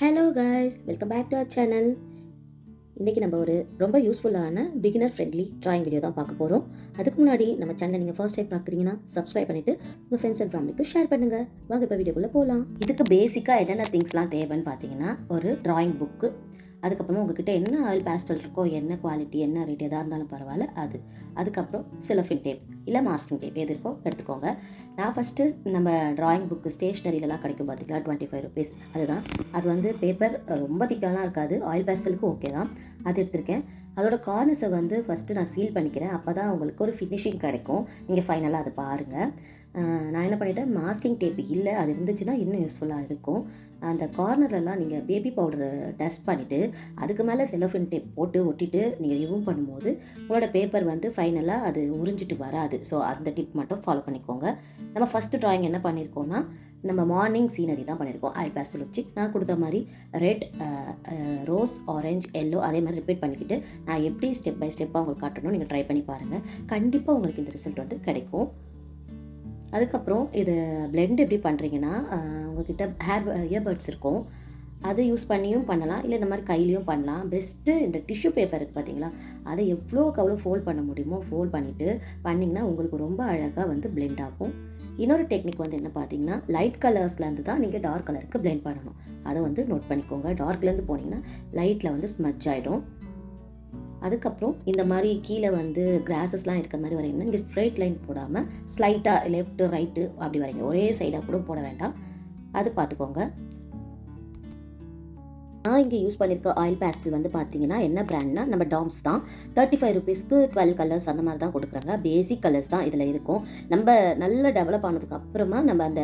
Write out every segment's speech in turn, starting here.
Hello guys, welcome back to our channel. இன்றைக்கி நம்ம ஒரு ரொம்ப யூஸ்ஃபுல்லான பிகினர் ஃப்ரெண்ட்லி ட்ராயிங் வீடியோ தான் பார்க்க போகிறோம். அதுக்கு முன்னாடி நம்ம சேனலை நீங்கள் ஃபர்ஸ்ட் டைம் பார்க்குறீங்கன்னா சப்ஸ்கிரைப் பண்ணிவிட்டு உங்கள் ஃப்ரெண்ட்ஸ் அண்ட் ஃபேமிலிக்கு ஷேர் பண்ணுங்கள். வாங்க இப்போ வீடியோக்குள்ளே போகலாம். இதுக்கு பேசிக்காக என்னென்ன திங்ஸ்லாம் தேவைன்னு பார்த்தீங்கன்னா, ஒரு ட்ராயிங் புக்கு, அதுக்கப்புறமா உங்ககிட்ட என்ன ஆயில் பேஸ்டல் இருக்கோ, என்ன குவாலிட்டி, என்ன ரேட் எதாக இருந்தாலும் பரவாயில்ல அதுக்கப்புறம் செலோஃபின் டேப் இல்லை மாஸ்கிங் டேப் எது இருக்கோ எடுத்துக்கோங்க. நான் ஃபஸ்ட்டு நம்ம ட்ராயிங் புக்கு ஸ்டேஷ்னரியிலலாம் கிடைக்கும் பார்த்தீங்களா, 25 rupees அதுதான். அது வந்து பேப்பர் ரொம்ப திக்காலாம் இருக்காது, ஆயில் பேஸ்டலுக்கு ஓகே தான். அது எடுத்திருக்கேன். அதோட கார்னர்ஸை வந்து ஃபஸ்ட்டு நான் சீல் பண்ணிக்கிறேன். அப்போ தான் உங்களுக்கு ஒரு ஃபினிஷிங் கிடைக்கும். நீங்கள் ஃபைனலாக அதை பாருங்கள். நான் என்ன பண்ணிவிட்டேன், மாஸ்கிங் டேப் இல்லை, அது இருந்துச்சுன்னா இன்னும் யூஸ்ஃபுல்லாக இருக்கும். அந்த கார்னர்லலாம் நீங்கள் பேபி பவுடரை டஸ்ட் பண்ணிவிட்டு அதுக்கு மேலே செலோஃபின் டேப் போட்டு ஒட்டிட்டு நீங்கள் ரிமூவ் பண்ணும்போது உங்களோட பேப்பர் வந்து ஃபைனலாக அது உறிஞ்சிட்டு வராது. ஸோ அந்த டிப் மட்டும் ஃபாலோ பண்ணிக்கோங்க. நம்ம ஃபஸ்ட்டு ட்ராயிங் என்ன பண்ணியிருக்கோன்னா, நம்ம மார்னிங் சீனரி தான் பண்ணியிருக்கோம். ஆயில் பேஸ்டல் வச்சு நான் கொடுத்த மாதிரி ரெட், ரோஸ், ஆரஞ்சு, எல்லோ அதே மாதிரி ரிப்பீட் பண்ணிக்கிட்டு நான் எப்படி ஸ்டெப் பை ஸ்டெப்பாக உங்களுக்கு காட்டணும், நீங்கள் ட்ரை பண்ணி பாருங்கள். கண்டிப்பாக உங்களுக்கு இந்த ரிசல்ட் வந்து கிடைக்கும். அதுக்கப்புறம் இது பிளெண்ட் எப்படி பண்ணுறீங்கன்னா, உங்கள்கிட்ட இயர்பட்ஸ் இருக்கும், அதை யூஸ் பண்ணியும் பண்ணலாம், இல்லை இந்த மாதிரி கையிலையும் பண்ணலாம். பெஸ்ட்டு இந்த டிஷ்யூ பேப்பர் இருக்குது பார்த்தீங்களா, அதை எவ்வளோக்கு அவ்வளோ ஃபோல்ட் பண்ண முடியுமோ ஃபோல்ட் பண்ணிவிட்டு பண்ணிங்கன்னா உங்களுக்கு ரொம்ப அழகாக வந்து பிளெண்ட் ஆகும். இன்னொரு டெக்னிக் வந்து என்ன பார்த்தீங்கன்னா, லைட் கலர்ஸ்லேருந்து தான் நீங்கள் டார்க் கலருக்கு பிளெண்ட் பண்ணணும். அதை வந்து நோட் பண்ணிக்கோங்க. டார்க்லேருந்து போனீங்கன்னா லைட்டில் வந்து ஸ்மட்ச் ஆகிடும். அதுக்கப்புறம் இந்த மாதிரி கீழே வந்து கிராஸஸ்லாம் இருக்க மாதிரி வரையணும்னா இங்கே ஸ்ட்ரெயிட் லைன் போடாமல் ஸ்லைட்டாக லெஃப்ட்டு ரைட்டு அப்படி வரைங்க. ஒரே சைடாக கூட போட வேண்டாம், அது பார்த்துக்கோங்க. நான் இங்கே யூஸ் பண்ணியிருக்க ஆயில் பேஸ்டல் வந்து பார்த்தீங்கன்னா என்ன பிராண்ட்னா நம்ம டாம்ஸ் தான். 35 rupeesக்கு 12 கலர்ஸ் அந்த மாதிரி தான் கொடுக்குறாங்க. பேசிக் கலர்ஸ் தான் இதில் இருக்கும். நம்ம நல்ல டெவலப் ஆனதுக்கு அப்புறமா நம்ம அந்த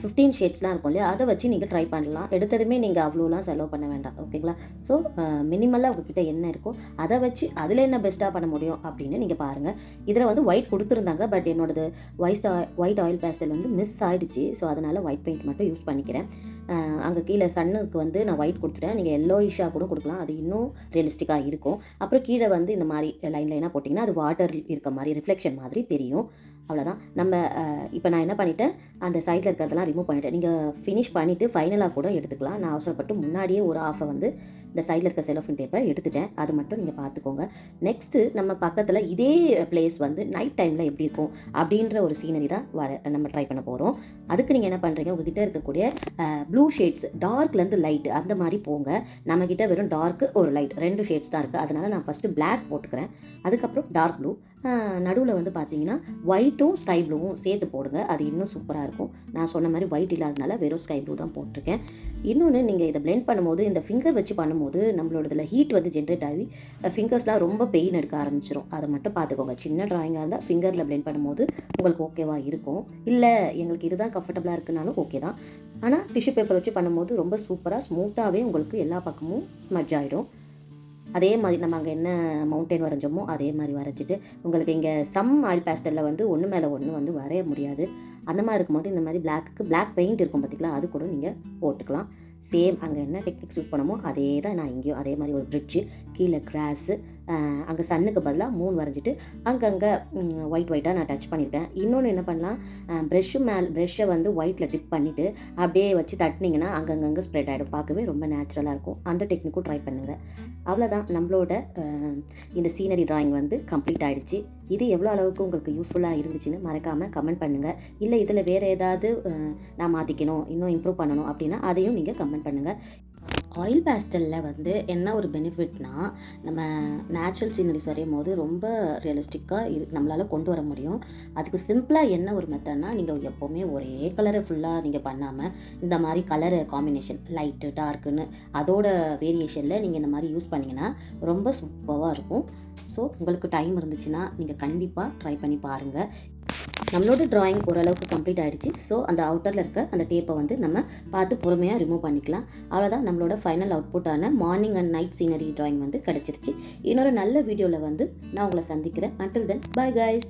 15 ஷேட்ஸ்லாம் இருக்கும் இல்லையா, அதை வச்சு நீங்கள் ட்ரை பண்ணலாம். எடுத்ததுமே நீங்கள் அவ்வளோலாம் செலவு பண்ண வேண்டாம், ஓகேங்களா? ஸோ மினிமலாக உங்ககிட்ட என்ன இருக்கோ அதை வச்சு அதில் என்ன பெஸ்ட்டாக பண்ண முடியும் அப்படின்னு நீங்கள் பாருங்கள். இதில் வந்து ஒயிட் கொடுத்துருந்தாங்க, பட் என்னோடது ஒயிட் ஆயில் பேஸ்டல் வந்து மிஸ் ஆகிடுச்சு. ஸோ அதனால் ஒயிட் பெயிண்ட் மட்டும் யூஸ் பண்ணிக்கிறேன். அங்கே கீழே சன்னுக்கு வந்து நான் ஒயிட் கொடுத்துட்டேன். நீங்கள் எல்லோயிஷாக கூட கொடுக்கலாம், அது இன்னும் ரியலிஸ்டிக்காக இருக்கும். அப்புறம் கீழே வந்து இந்த மாதிரி லைனாக போட்டிங்கன்னா அது வாட்டர் இருக்க மாதிரி ரிஃப்ளெக்ஷன் மாதிரி தெரியும். அவ்வளோதான். நம்ம இப்போ நான் என்ன பண்ணிட்டேன், அந்த சைடில் இருக்கிறதெல்லாம் ரிமூவ் பண்ணிட்டேன். நீங்கள் ஃபினிஷ் பண்ணிவிட்டு ஃபைனலாக கூட எடுத்துக்கலாம். நான் அவசரப்பட்டு முன்னாடியே ஒரு ஆஃபை வந்து இந்த சைடில் இருக்க செலோஃபின் டேப்பை எடுத்துட்டேன். அது மட்டும் நீங்கள் பார்த்துக்கோங்க. நெக்ஸ்ட்டு நம்ம பக்கத்தில் இதே பிளேஸ் வந்து நைட் டைமில் எப்படி இருக்கும் அப்படின்ற ஒரு சீனரி தான் நம்ம ட்ரை பண்ண போகிறோம். அதுக்கு நீங்கள் என்ன பண்ணுறீங்க, உங்ககிட்ட இருக்கக்கூடிய ப்ளூ ஷேட்ஸ், டார்க்லேருந்து லைட்டு அந்த மாதிரி போங்க. நம்மக்கிட்ட வெறும் டார்க்கு ஒரு லைட் 2 ஷேட்ஸ் தான் இருக்குது. அதனால் நான் ஃபஸ்ட்டு பிளாக் போட்டுக்கிறேன். அதுக்கப்புறம் டார்க் ப்ளூ, நடுவில் வந்து பார்த்தீங்கன்னா ஒயிட்டும் ஸ்கை ப்ளூவும் சேர்த்து போடுங்க. அது இன்னும் சூப்பராக இருக்கும். நான் சொன்ன மாதிரி ஒயிட் இல்லாதனால வெறும் ஸ்கை ப்ளூ தான் போட்டிருக்கேன். இன்னொன்று, நீங்கள் இதை பிளெண்ட் பண்ணும்போது இந்த ஃபிங்கர் வச்சு பண்ணும்போது நம்மளோட இதில் ஹீட் வந்து ஜென்ரேட் ஆகி ஃபிங்கர்ஸ்லாம் ரொம்ப பெயின் எடுக்க ஆரம்பிச்சிடும். அதை மட்டும் பார்த்துக்கோங்க. சின்ன ட்ராயிங்காக இருந்தால் ஃபிங்கரில் பிளெண்ட் பண்ணும்போது உங்களுக்கு ஓகேவாக இருக்கும். இல்லை எங்களுக்கு இதுதான் கம்ஃபர்டபுளாக இருக்குனாலும் ஓகே தான். ஆனால் டிஷ்யூ பேப்பர் வச்சு பண்ணும்போது ரொம்ப சூப்பராக ஸ்மூத்தாகவே உங்களுக்கு எல்லா பக்கமும் ஸ்மட்ஜ் ஆகிடும். அதே மாதிரி நம்ம அங்கே என்ன மவுண்டைன் வரைஞ்சோமோ அதே மாதிரி வரைஞ்சிட்டு உங்களுக்கு இங்கே சம் ஆயில் பேஸ்டலில் வந்து ஒன்று மேலே ஒன்று வந்து வரைய முடியாது. அந்த மாதிரி இருக்கும்போது இந்த மாதிரி பிளாக் பெயிண்ட் இருக்கும் பார்த்திங்களா, அது கூட நீங்கள் போட்டுக்கலாம். சேம் அங்கே என்ன டெக்னிக்ஸ் யூஸ் பண்ணமோ அதே தான் நான் இங்கேயும் அதே மாதிரி ஒரு பிரிட்ஜு, கீழே கிராஸு, அங்கே சன்னுக்கு பதிலாக மூன் வரைஞ்சிட்டு அங்கங்கே ஒயிட்டாக நான் டச் பண்ணியிருக்கேன். இன்னொன்று என்ன பண்ணலாம், ப்ரெஷ்ஷை வந்து ஒயிட்டில் டிப் பண்ணிவிட்டு அப்படியே வச்சு தட்டினீங்கன்னா அங்கங்கே ஸ்ப்ரெட் ஆகிடும். பார்க்கவே ரொம்ப நேச்சுரலாக இருக்கும். அந்த டெக்னிக்கும் ட்ரை பண்ணுங்கள். அவ்வளோதான், நம்மளோட இந்த சீனரி ட்ராயிங் வந்து கம்ப்ளீட் ஆகிடுச்சு. இது எவ்வளோ அளவுக்கு உங்களுக்கு யூஸ்ஃபுல்லாக இருந்துச்சுன்னு மறக்காமல் கமெண்ட் பண்ணுங்கள். இல்லை இதில் வேறு ஏதாவது நான் மாற்றிக்கணும், இன்னும் இம்ப்ரூவ் பண்ணணும் அப்படின்னா அதையும் நீங்கள் கமெண்ட் பண்ணுங்கள். ஆயில் பேஸ்டலில் வந்து என்ன ஒரு பெனிஃபிட்னா, நம்ம நேச்சுரல் சீனரிஸ் வரையும் போது ரொம்ப ரியலிஸ்டிக்காக நம்மளால் கொண்டு வர முடியும். அதுக்கு சிம்பிளாக என்ன ஒரு மெத்தட்னா, நீங்கள் எப்போவுமே ஒரே கலரை ஃபுல்லாக நீங்கள் பண்ணாமல் இந்த மாதிரி கலரு காம்பினேஷன் லைட்டு டார்க்குன்னு அதோட வேரியேஷனில் நீங்கள் இந்த மாதிரி யூஸ் பண்ணிங்கன்னா ரொம்ப சூப்பராக இருக்கும். ஸோ உங்களுக்கு டைம் இருந்துச்சுன்னா நீங்கள் கண்டிப்பாக ட்ரை பண்ணி பாருங்கள். நம்மளோட ட்ராயிங் ஓரளவுக்கு கம்ப்ளீட் ஆகிடுச்சு. ஸோ அந்த அவுட்டரில் இருக்க அந்த டேப்பை வந்து நம்ம பார்த்து பொறுமையாக ரிமூவ் பண்ணிக்கலாம். அவ்வளோதான், நம்மளோட ஃபைனல் அவுட்புட்டான morning and night scenery drawing வந்து கிடச்சிருச்சு. இன்னொரு நல்ல வீடியோவில் வந்து நான் உங்களை சந்திக்கிறேன். Until then, bye guys.